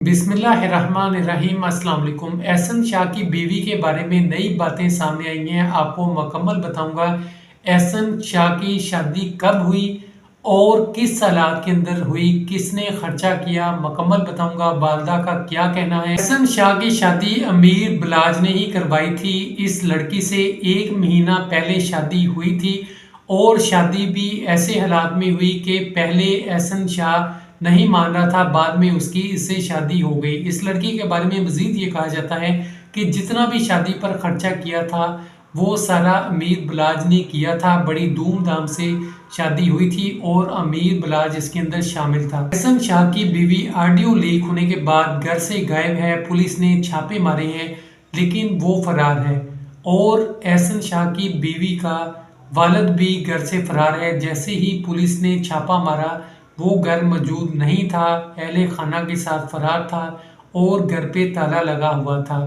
बिस्मिल्लाहिर्रहमानिर्रहीम। अस्सलाम वालेकुम। एहसन शाह की बीवी के बारे में नई बातें सामने आई हैं। आपको मुकम्मल बताऊंगा एहसन शाह की शादी कब हुई और किस हालात के अंदर हुई, किसने खर्चा किया, मुकम्मल बताऊंगा। वालदा का क्या कहना है। एहसन शाह की शादी अमीर बिलाज ने ही करवाई थी। इस लड़की से 1 महीना पहले शादी हुई थी और शादी भी ऐसे हालात में हुई कि पहले एहसन शाह नहीं मान रहा था, बाद में उसकी इससे शादी हो गई। इस लड़की के बारे में मजीद ये कहा जाता है कि जितना भी शादी पर खर्चा किया था वो सारा अमीर बिलाज ने किया था। बड़ी धूमधाम से शादी हुई थी और अमीर बिलाज इसके अंदर शामिल था। एहसन शाह की बीवी ऑडियो लीक होने के बाद घर से गायब है। पुलिस ने छापे मारे हैं लेकिन वो फरार है और एहसन शाह की बीवी का वालिद भी घर से फरार है। जैसे ही पुलिस ने छापा मारा वो घर मौजूद नहीं था, अहले खाना के साथ फरार था और घर पे ताला लगा हुआ था।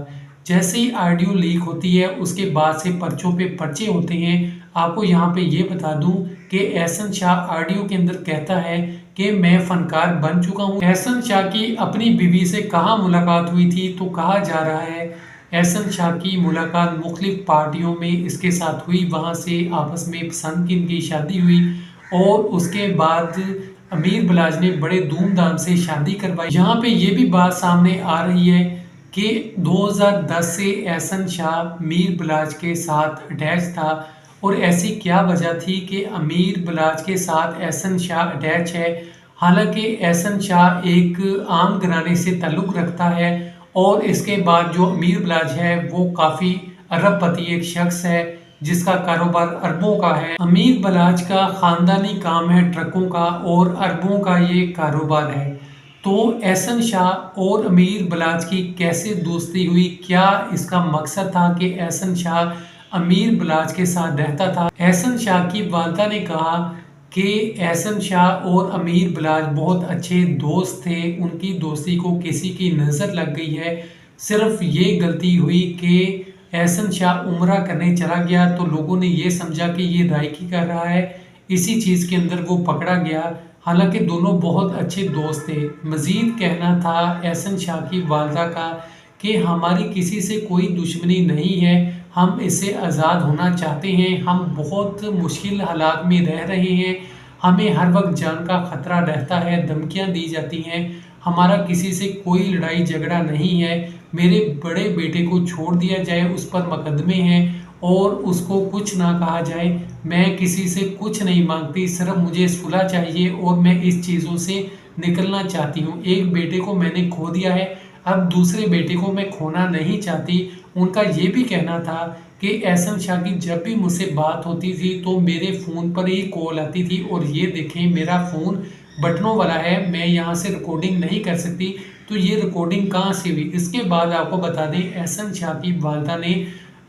जैसे ही ऑडियो लीक होती है उसके बाद से पर्चों पे पर्चे होते हैं। आपको यहाँ पे ये बता दूं कि एहसन शाह ऑडियो के अंदर कहता है कि मैं फनकार बन चुका हूँ। एहसन शाह की अपनी बीवी से कहाँ मुलाकात हुई थी, तो कहा जा रहा है एहसन शाह की मुलाकात मुख्तलिफ पार्टियों में इसके साथ हुई। वहाँ से आपस में पसंद की इनकी शादी हुई और उसके बाद अमीर बिलाज ने बड़े धूमधाम से शादी करवाई। यहाँ पे ये भी बात सामने आ रही है कि 2010 से एहसन शाह अमीर बिलाज के साथ अटैच था और ऐसी क्या वजह थी कि अमीर बिलाज के साथ एहसन शाह अटैच है। हालांकि एहसन शाह एक आम घराने से ताल्लुक़ रखता है और इसके बाद जो अमीर बिलाज है वो काफ़ी अरबपति एक शख्स है जिसका कारोबार अरबों का है। अमीर बिलाज का खानदानी काम है ट्रकों का और अरबों का ये कारोबार है। तो एहसन शाह और अमीर बिलाज की कैसे दोस्ती हुई, क्या इसका मकसद था कि एहसन शाह अमीर बिलाज के साथ रहता था। एहसन शाह की वालिदा ने कहा कि एहसन शाह और अमीर बिलाज बहुत अच्छे दोस्त थे। उनकी दोस्ती को किसी की नज़र लग गई है। सिर्फ ये गलती हुई कि एहसन शाह उम्रा करने चला गया तो लोगों ने ये समझा कि ये रायकी कर रहा है, इसी चीज़ के अंदर वो पकड़ा गया। हालांकि दोनों बहुत अच्छे दोस्त थे। मज़ीद कहना था एहसन शाह की वालिदा का कि हमारी किसी से कोई दुश्मनी नहीं है, हम इससे आज़ाद होना चाहते हैं। हम बहुत मुश्किल हालात में रह रहे हैं, हमें हर वक्त जान का ख़तरा रहता है, धमकियाँ दी जाती हैं। हमारा किसी से कोई लड़ाई झगड़ा नहीं है। मेरे बड़े बेटे को छोड़ दिया जाए, उस पर मुकदमे हैं और उसको कुछ ना कहा जाए। मैं किसी से कुछ नहीं मांगती, सिर्फ मुझे सुलह चाहिए और मैं इस चीज़ों से निकलना चाहती हूँ। एक बेटे को मैंने खो दिया है, अब दूसरे बेटे को मैं खोना नहीं चाहती। उनका ये भी कहना था कि एहसन शाह की जब भी मुझसे बात होती थी तो मेरे फ़ोन पर ही कॉल आती थी और ये देखें मेरा फ़ोन बटनों वाला है, मैं यहाँ से रिकॉर्डिंग नहीं कर सकती। तो ये रिकॉर्डिंग कहाँ से हुई। इसके बाद आपको बता दें एहसन शाह की वालिदा ने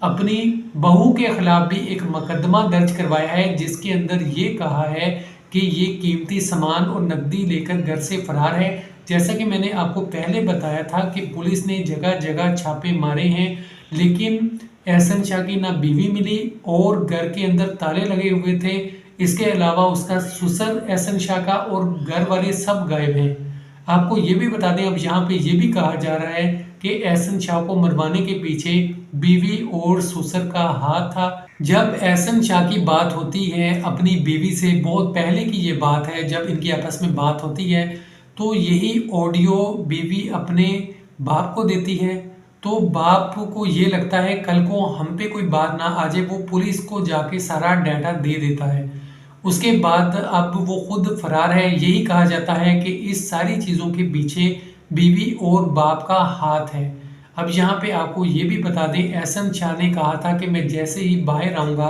अपनी बहू के खिलाफ भी एक मुकदमा दर्ज करवाया है जिसके अंदर ये कहा है कि ये कीमती सामान और नकदी लेकर घर से फरार है। जैसा कि मैंने आपको पहले बताया था कि पुलिस ने जगह जगह छापे मारे हैं लेकिन एहसन शाह की ना बीवी मिली और घर के अंदर ताले लगे हुए थे। इसके अलावा उसका ससुर एहसन शाह का और घर वाले सब गायब हैं। आपको ये भी बता दें, अब यहाँ पे ये भी कहा जा रहा है कि एहसन शाह को मरवाने के पीछे बीवी और ससुर का हाथ था। जब एहसन शाह की बात होती है अपनी बीवी से, बहुत पहले की ये बात है, जब इनकी आपस में बात होती है तो यही ऑडियो बीवी अपने बाप को देती है। तो बाप को ये लगता है कल को हम पे कोई बात ना आ जाए, वो पुलिस को जाके सारा डाटा दे देता है। उसके बाद अब वो खुद फरार है। यही कहा जाता है कि इस सारी चीज़ों के पीछे बीवी और बाप का हाथ है। अब यहाँ पे आपको ये भी बता दें एहसन शाह ने कहा था कि मैं जैसे ही बाहर आऊँगा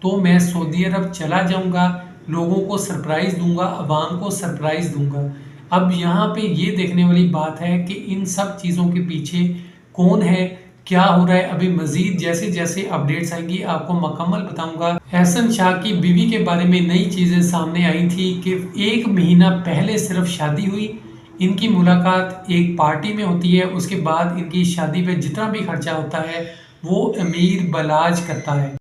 तो मैं सऊदी अरब चला जाऊँगा, लोगों को सरप्राइज़ दूंगा, अवाम को सरप्राइज़ दूंगा। अब यहाँ पे ये देखने वाली बात है कि इन सब चीज़ों के पीछे कौन है, क्या हो रहा है। अभी मजीद जैसे जैसे अपडेट्स आएंगी आपको मुकम्मल बताऊंगा। एहसन शाह की बीवी के बारे में नई चीज़ें सामने आई थी कि 1 महीना पहले सिर्फ शादी हुई, इनकी मुलाकात एक पार्टी में होती है, उसके बाद इनकी शादी पे जितना भी खर्चा होता है वो अमीर बिलाज करता है।